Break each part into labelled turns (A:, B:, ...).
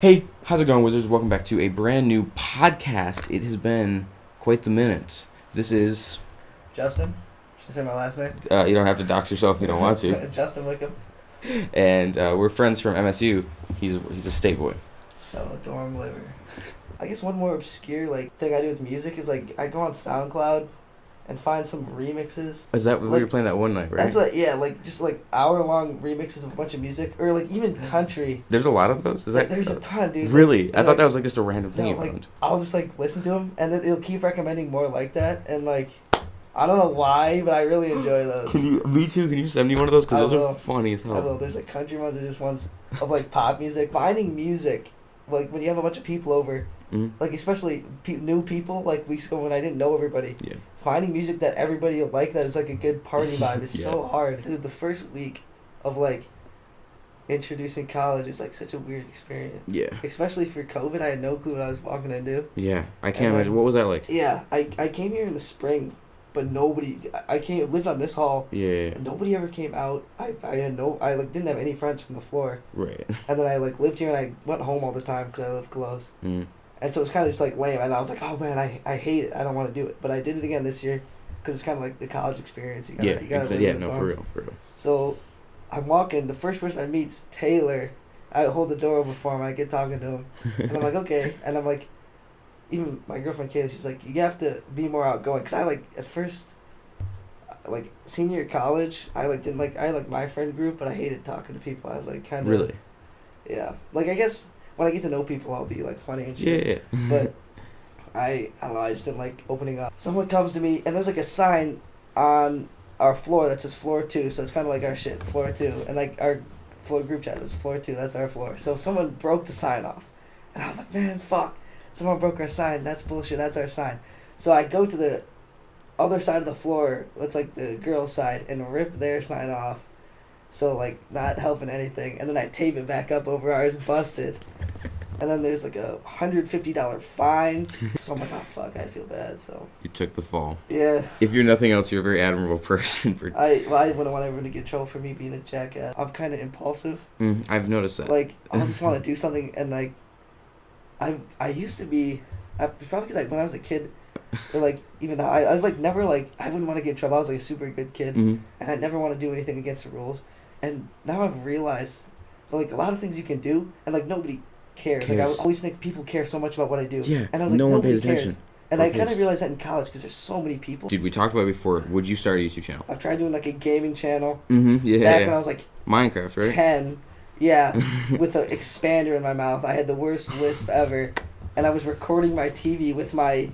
A: Hey, how's it going, Wizards? Welcome back to a brand new podcast. It has been quite the minute. This is...
B: Justin. Should I say my last name?
A: You don't have to dox yourself if you don't want to.
B: Justin Wickem.
A: And we're friends from MSU. He's a state boy.
B: Fellow dorm liver. I guess one more obscure thing I do with music is I go on SoundCloud and find some remixes.
A: Is that what you were playing that one night, right?
B: That's just hour-long remixes of a bunch of music. Or even country.
A: There's a lot of those?
B: There's a ton, dude.
A: Really? I thought that was just a random thing you found.
B: I'll just listen to them, and then it'll keep recommending more like that, and I don't know why, but I really enjoy those.
A: Me too. Can you send me one of those? Because those are funny as hell.
B: I will. There's country ones and just ones of pop music. Finding music, when you have a bunch of people over, especially new people, weeks ago when I didn't know everybody.
A: Yeah.
B: Finding music that everybody will like, that is a good party vibe is so hard. Dude, the first week of introducing college is such a weird experience.
A: Yeah.
B: Especially for COVID, I had no clue what I was walking into.
A: Yeah, I can't imagine. What was that like?
B: Yeah, I came here in the spring, but nobody. Lived on this hall.
A: Yeah.
B: And nobody ever came out. I didn't have any friends from the floor.
A: Right.
B: And then I lived here and I went home all the time because I live close.
A: Mm.
B: And so it was kind of just lame, and I was oh man, I hate it. I don't want to do it, but I did it again this year because it's kind of the college experience. You gotta
A: for real.
B: So I'm walking. The first person I meet's Taylor. I hold the door open for him. I get talking to him, and I'm okay. And I'm even my girlfriend Kayla, she's you have to be more outgoing. Cause I at first, senior year of college, I didn't I my friend group, but I hated talking to people. I was kind of
A: really,
B: yeah. I guess when I get to know people, I'll be funny and shit.
A: Yeah.
B: But I don't know. I just didn't like opening up. Someone comes to me and there's a sign on our floor that says floor 2, so it's kind of our shit, floor 2, and our floor group chat is floor 2. That's our floor. So someone broke the sign off, and I was man, fuck. Someone broke our sign. That's bullshit. That's our sign. So I go to the other side of the floor, that's the girls' side, and rip their sign off. So, not helping anything. And then I tape it back up over ours, busted. And then there's a $150 fine. So I'm oh, fuck, I feel bad, so.
A: You took the fall.
B: Yeah.
A: If you're nothing else, you're a very admirable person.
B: I wouldn't want everyone to get in trouble for me being a jackass. I'm kind of impulsive.
A: I've noticed that.
B: I'll just want to do something, and, I used to be, probably because, when I was a kid, or, even now, I never, I wouldn't want to get in trouble. I was, a super good kid, and I never want to do anything against the rules. And now I've realized, a lot of things you can do, and, nobody cares. I always think people care so much about what I do.
A: Yeah,
B: and I was
A: no one pays
B: cares.
A: attention.
B: And I kind of realized that in college, because there's so many people.
A: Dude, we talked about it before. Would you start a YouTube channel?
B: I've tried doing, a gaming channel.
A: Yeah.
B: Back when I was,
A: Minecraft, right?
B: 10. Yeah, with an expander in my mouth. I had the worst lisp ever. And I was recording my TV with my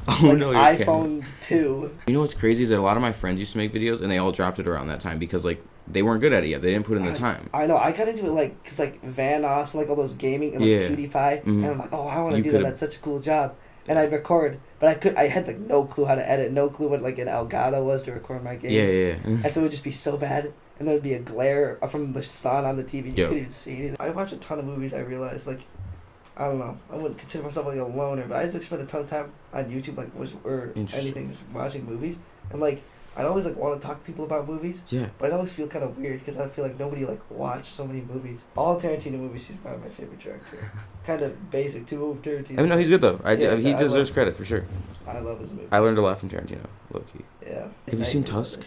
B: iPhone 2.
A: You know what's crazy is that a lot of my friends used to make videos, and they all dropped it around that time because, they weren't good at it yet. They didn't put in the time.
B: I know. I got into it, because, Vanoss and, all those gaming and, PewDiePie. And I'm oh, I want to do that. That's such a cool job. And I'd record, but I had, no clue how to edit, no clue what, an Elgato was to record my games.
A: Yeah.
B: And so it would just be so bad. And there would be a glare from the sun on the TV. You couldn't even see anything. I watch a ton of movies, I realized, I don't know. I wouldn't consider myself a loner, but I just spend a ton of time on YouTube, or anything, just watching movies. And I'd always want to talk to people about movies.
A: Yeah.
B: But I'd always feel kind of weird because I feel nobody watched so many movies. All Tarantino movies, he's probably my favorite director. Kind of basic too. Tarantino.
A: I mean, no, he's good though. He deserves credit for sure.
B: I love his movies.
A: I learned a lot from Tarantino, low key.
B: Yeah.
A: Have you seen Tusk?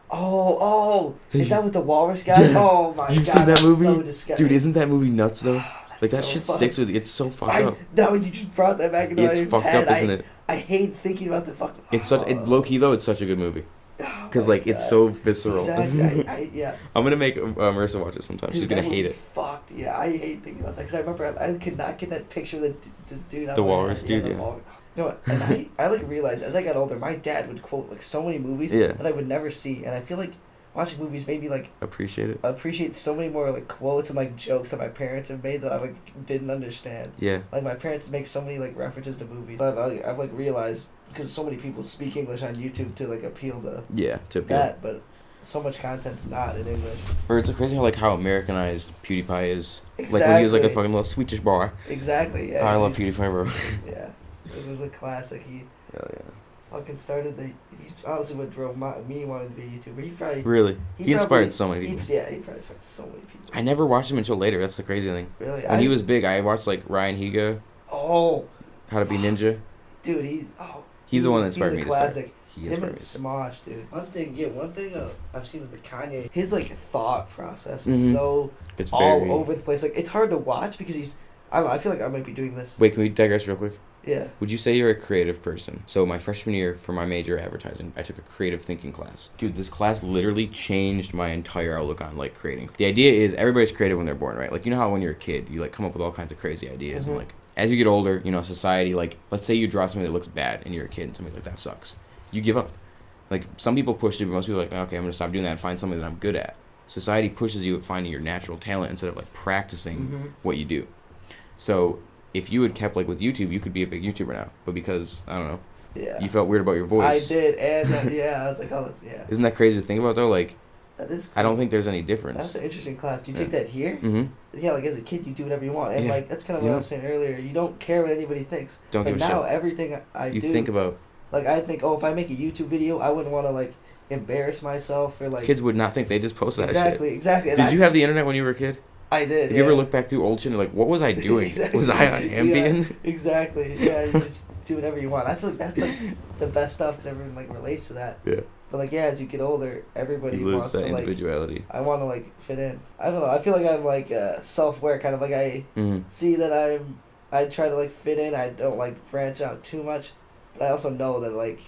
B: Oh, is that with the walrus guy? Yeah. Oh my god.
A: You've seen that movie?
B: So disgusting.
A: Dude, isn't that movie nuts though? That
B: so
A: shit
B: funny.
A: sticks with you. It's so fucked up.
B: No, you just brought that back into my head.
A: It's fucked up, isn't it?
B: I hate thinking about the fucking.
A: It's low key though. It's such a good movie. Because it's so visceral.
B: Exactly. Yeah.
A: I'm gonna make Marissa watch it sometime. Dude, she's gonna hate it.
B: Fucked. Yeah, I hate thinking about that because I remember I could not get that picture of the dude.
A: The walrus dude. Yeah.
B: You know what? And I realized as I got older, my dad would quote so many movies that I would never see, and I feel watching movies made me appreciate so many more quotes and jokes that my parents have made that I didn't understand.
A: Yeah.
B: My parents make so many references to movies. But I've realized because so many people speak English on YouTube to appeal to that, but so much content's not in English.
A: Or it's crazy how Americanized PewDiePie is.
B: Exactly.
A: When he was a fucking little Swedish boy.
B: Exactly. Yeah.
A: I love PewDiePie, bro.
B: Yeah, it was a classic.
A: Hell yeah.
B: fucking started the. He honestly what drove me wanting to be a YouTuber. He probably.
A: Really? He inspired so many people.
B: He probably inspired so many people.
A: I never watched him until later. That's the crazy thing.
B: Really?
A: When he was big, I watched like Ryan Higa.
B: Oh.
A: How to Be Ninja.
B: Dude,
A: he's the one that inspired me to start.
B: Classic.
A: He
B: Him and Smosh, dude. One thing I've seen with the Kanye, his like thought process is so
A: it's
B: all over the place. Like it's hard to watch because I don't know. I feel like I might be doing this.
A: Wait, can we digress real quick?
B: Yeah.
A: Would you say you're a creative person? So my freshman year for my major advertising, I took a creative thinking class. Dude, this class literally changed my entire outlook on like creating. The idea is everybody's creative when they're born, right? Like you know how when you're a kid, you like come up with all kinds of crazy ideas and like as you get older, you know, society like let's say you draw something that looks bad and you're a kid and something like that sucks. You give up. Like some people push it, but most people are like, okay, I'm gonna stop doing that and find something that I'm good at. Society pushes you at finding your natural talent instead of like practicing what you do. So if you had kept like with YouTube, you could be a big YouTuber now. But because I don't know, you felt weird about your voice.
B: I did, and I was like, oh,
A: Isn't that crazy to think about though? Like,
B: that is. Cool.
A: I don't think there's any difference.
B: That's an interesting class. Do you take that here?
A: Mm-hmm.
B: Yeah, like as a kid, you do whatever you want, and like that's kind of what I was saying earlier. You don't care what anybody thinks.
A: Don't give a shit.
B: Now everything I do,
A: you think about.
B: Like I think, oh, if I make a YouTube video, I wouldn't want to like embarrass myself or like.
A: Kids would not think they just post that shit.
B: Exactly.
A: Did you have the internet when you were a kid?
B: I did.
A: Have you ever looked back through old shit and like, what was I doing?
B: Exactly.
A: Was I on Ambien?
B: Yeah, exactly. Yeah, you just do whatever you want. I feel like that's like the best stuff because everyone like relates to that.
A: Yeah.
B: But like as you get older, everybody
A: you lose
B: wants
A: that
B: to like
A: individuality.
B: I want to like fit in. I don't know. I feel like I'm like self-aware, kind of like I see that I try to like fit in. I don't like branch out too much, but I also know that like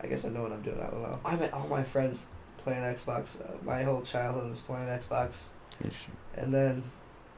B: I guess I know what I'm doing. I don't know. I met all my friends playing Xbox. My whole childhood was playing Xbox.
A: Interesting.
B: And then,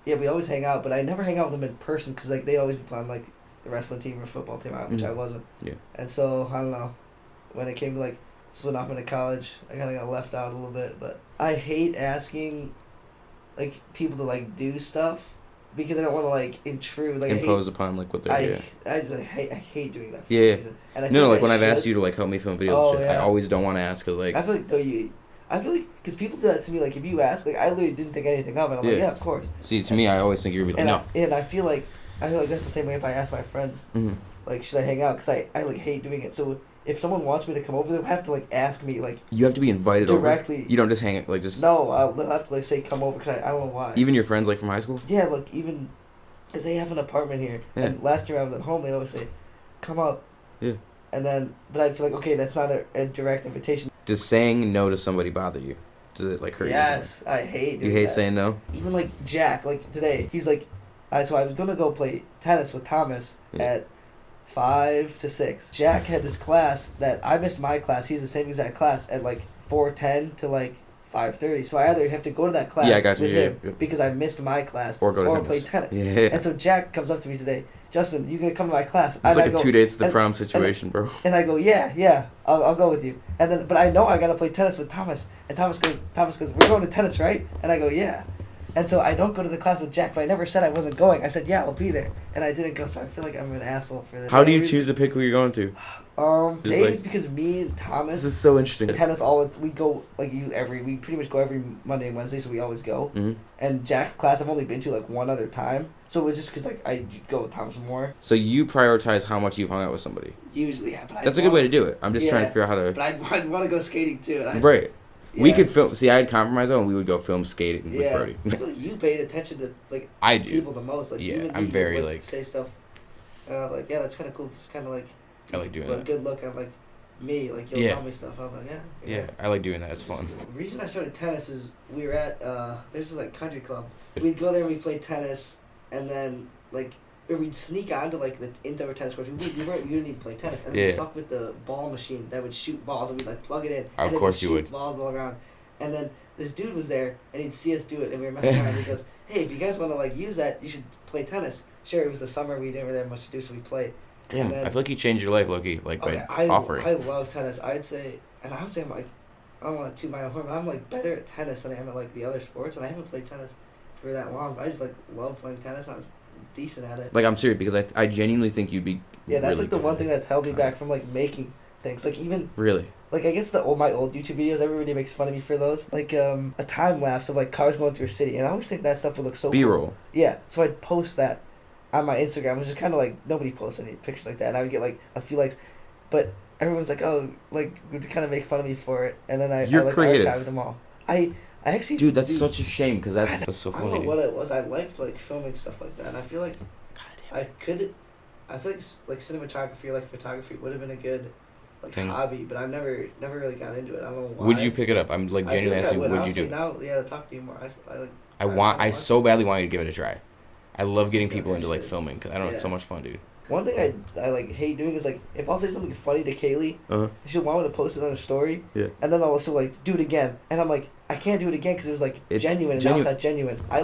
B: yeah, we always hang out, but I never hang out with them in person because like they always be on like the wrestling team or football team, which I wasn't.
A: Yeah.
B: And so I don't know. When it came to like splitting off into college, I kind of got left out a little bit. But I hate asking like people to like do stuff because I don't want to like intrude, like
A: impose upon like what they're doing.
B: I just I hate doing that. For
A: some
B: reason. And I feel
A: like when I've asked you to like help me film videos, and shit, I always don't want to ask because like
B: I feel like because people do that to me. Like if you ask, like I literally didn't think anything of it. I'm like, yeah, of course.
A: See, to me, I always think you're gonna be like, no.
B: And I feel like that's the same way if I ask my friends, like, should I hang out? Because I like hate doing it. So if someone wants me to come over, they'll have to like ask me like.
A: You have to be invited
B: directly.
A: Over. You don't just hang it like just.
B: No, they'll have to like say come over because I don't know why.
A: Even your friends like from high school.
B: Yeah, like even, because they have an apartment here. Yeah. And last year I was at home, they'd always say, come up.
A: Yeah.
B: And then, but I'd feel like okay, that's not a direct invitation.
A: Does saying no to somebody bother you? Does it like hurt you?
B: Yes, I hate.
A: You hate saying no.
B: Even like Jack, like today, he's like, so I was gonna go play tennis with Thomas at 5 to 6. Jack had this class that I missed my class. He's the same exact class at like 4:10 to like 5:30. So I either have to go to that class with him because I missed my class
A: or
B: play tennis.
A: Yeah.
B: And so Jack comes up to me today. Justin, you gonna come to my class?
A: It's like a 2 dates to the prom situation, bro.
B: And I go, yeah, I'll go with you. And then, but I know I gotta play tennis with Thomas. And Thomas goes, we're going to tennis, right? And I go, yeah. And so I don't go to the class with Jack, but I never said I wasn't going. I said, yeah, I'll be there. And I didn't go, so I feel like I'm an asshole for this.
A: How do you choose to pick who you're going to?
B: Maybe it's because me and Thomas.
A: This is so interesting.
B: Tennis, we go we pretty much go every Monday and Wednesday, so we always go.
A: Mm-hmm.
B: And Jack's class I've only been to like one other time, so it was just because like I go with Thomas more.
A: So you prioritize how much you've hung out with somebody.
B: Usually, yeah. But
A: that's a good way to do it. I'm just trying to figure out how to.
B: But I'd want to go skating too.
A: Right. Yeah. We could film. See, I'd compromise though, and we would go film skating with Brody.
B: I feel like you paid attention to like
A: I do.
B: people the most. Like even
A: I'm very like
B: say stuff. Like that's kind of cool. It's kind of like
A: I like doing that.
B: Good look at like me. Like you'll tell me stuff. I'm like
A: yeah. I like doing that. It's fun.
B: The reason I started tennis is we were at there's this like country club. We'd go there and we'd play tennis, and then like. Or we'd sneak onto like the indoor tennis courts. We didn't even play tennis, and then we'd fuck with the ball machine that would shoot balls, and we'd like plug it in.
A: Of course you would.
B: Shoot balls all around, and then this dude was there, and he'd see us do it, and we were messing around. And he goes, "Hey, if you guys want to like use that, you should play tennis." Sure, it was the summer. We didn't really have much to do, so we played.
A: Damn, I feel like you changed your life, Loki, like by offering.
B: I love tennis. I'd say, and honestly, I'm like, I don't want to toot my own horn, but I'm like better at tennis than I am at like the other sports, and I haven't played tennis for that long. But I just like love playing tennis. I was decent at it.
A: Like I'm serious because I genuinely think you'd be.
B: Yeah, that's
A: really
B: like the one thing that's held me back from like making things. Like even
A: really.
B: Like I guess my old YouTube videos, everybody makes fun of me for those. Like a time lapse of like cars going through a city, and I always think that stuff would look so
A: B-roll.
B: Cool. Yeah, so I'd post that on my Instagram, which is kind of like nobody posts any pictures like that, and I would get like a few likes, but everyone's like, oh, like would kind of make fun of me for it, and then I like
A: creative.
B: archived them all. I actually
A: Dude, that's such a shame because that's so
B: I don't know
A: funny.
B: what it was. I liked like filming stuff like that, and I feel like I feel like cinematography or like photography would have been a good like
A: Thing.
B: hobby, but I never really got into it. I don't know why.
A: Would you pick it up? I'm like
B: I feel
A: genuinely
B: like I
A: asking,
B: would.
A: would you
B: Honestly,
A: do it?
B: now, yeah, to talk to you more, I like.
A: I so badly want you to give it a try. I love getting people into like
B: shit.
A: filming because I know it's
B: Yeah.
A: so much fun, dude.
B: One thing I like hate doing is like if I'll say something funny to Kaylee, she'll want me to post it on a story,
A: Yeah.
B: and then I'll also like do it again, and I'm like I can't do it again because it was like
A: It's
B: genuine, and now it's not genuine. I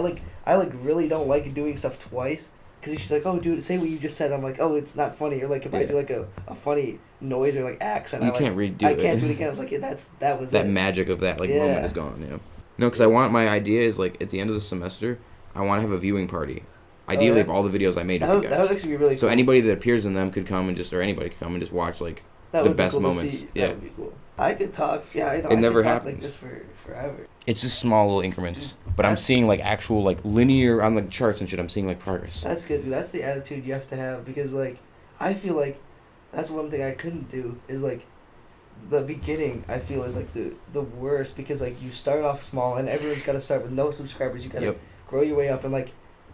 B: really don't like doing stuff twice because she's like, oh dude, say what you just said. I'm like, oh, it's not funny, or like if I
A: Yeah.
B: do like a funny noise or like accent,
A: You
B: I
A: can't redo it.
B: I can't do it again. I was like, yeah, that was
A: That
B: it.
A: magic of that like
B: Yeah.
A: moment is gone. Yeah. No, because I want my idea is like at the end of the semester, I want to have a viewing party. Ideally,
B: yeah?
A: of all the videos I made with
B: That
A: you
B: would
A: guys.
B: actually be really
A: So
B: cool.
A: anybody that appears in them could come and just, or anybody could come and just watch like
B: That
A: the
B: would be
A: best
B: cool to
A: moments.
B: see.
A: Yeah.
B: That would be cool. I could talk. Yeah, I know.
A: It
B: I
A: never
B: could talk like
A: happens.
B: this for forever.
A: It's just small little increments, but I'm
B: That's-
A: seeing like actual like linear on the charts and shit. I'm seeing like progress.
B: That's good. That's the attitude you have to have because, like, I feel like that's one thing I couldn't do is like the beginning. I feel is like the worst because like you start off small and everyone's got to start with no subscribers. You gotta
A: Yep.
B: grow your way up and like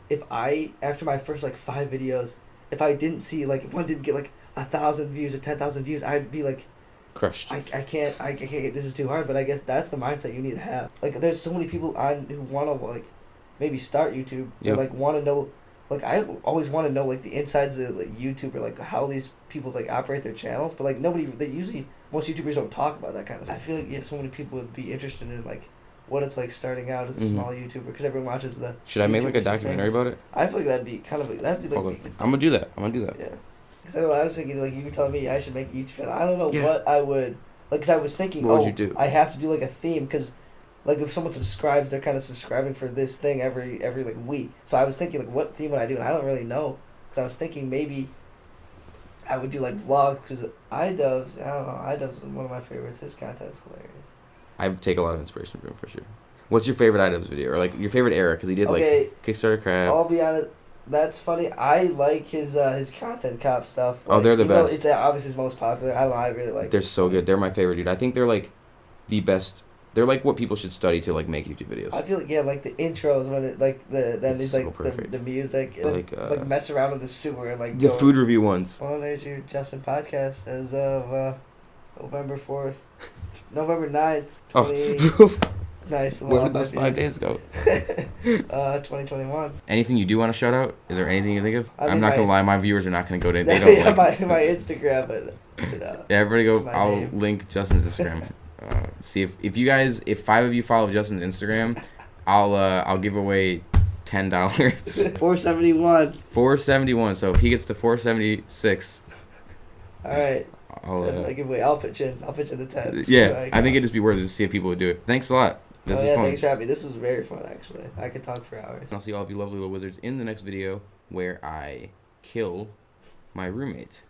B: if I after my first like 5 videos, if I didn't see like if one didn't get like 1,000 views or 10,000 views, I'd be like.
A: Crushed.
B: I can't this is too hard, but I guess that's the mindset you need to have. Like there's so many people on who want to like maybe start YouTube
A: Yep.
B: or like want to know like I always want to know like the insides of like YouTube or like how these people's like operate their channels, but like most YouTubers don't talk about that kind of stuff. I feel like so many people would be interested in like what it's like starting out as a
A: Mhm.
B: small YouTuber because everyone watches the
A: Should I make like a
B: YouTubers who are
A: documentary
B: famous.
A: about it?
B: I feel like that'd be kind of like
A: I'm gonna do that.
B: yeah. Because I was thinking, like, you were telling me I should make a YouTube channel. I don't know
A: Yeah.
B: what I would... Like, because I was thinking,
A: What would you do?
B: I have to do, like, a theme. Because, like, if someone subscribes, they're kind of subscribing for this thing every like, week. So I was thinking, like, what theme would I do? And I don't really know. Because I was thinking maybe I would do, like, vlogs. Because iDubbbz, I don't know. iDubbbz is one of my favorites. His content is hilarious.
A: I take a lot of inspiration from him for sure. What's your favorite items video or like your favorite era? Because he did
B: Okay.
A: like Kickstarter crap.
B: I'll be honest. That's funny. I like his content cop stuff.
A: Oh, they're the
B: even though
A: best.
B: It's obviously his most popular. I don't know. I really like.
A: They're so good. They're my favorite, dude. I think they're like the best. They're like what people should study to like make YouTube videos.
B: I feel like like the intros when it then
A: It's
B: there's
A: so
B: like
A: perfect.
B: the music and like mess around with the sewer and like
A: the
B: go-
A: food review ones.
B: Well, there's your Justin podcast as of November 4th, November 9th, 20.
A: Oh,
B: Nice.
A: where did those 5 days go?
B: 2021.
A: Anything you do want to shout out? Is there anything you think of?
B: I mean,
A: I'm not gonna
B: my-
A: lie, my viewers are not gonna go to. They don't
B: Yeah,
A: like.
B: my Instagram, but
A: Yeah, everybody
B: It's
A: go.
B: my
A: I'll
B: name.
A: link Justin's Instagram. See if 5 of you follow Justin's Instagram, I'll give away $10.
B: 471.
A: 471. So if he gets to 476,
B: All right.
A: I'll.
B: I give away. I'll pitch in. I'll pitch in the 10.
A: Yeah, I think it'd just be worth it to see if people would do it. Thanks a lot. This
B: Oh
A: is
B: yeah,
A: fun.
B: thanks for having me. This was very fun actually. I could talk for hours.
A: I'll see all of you lovely little wizards in the next video where I kill my roommate.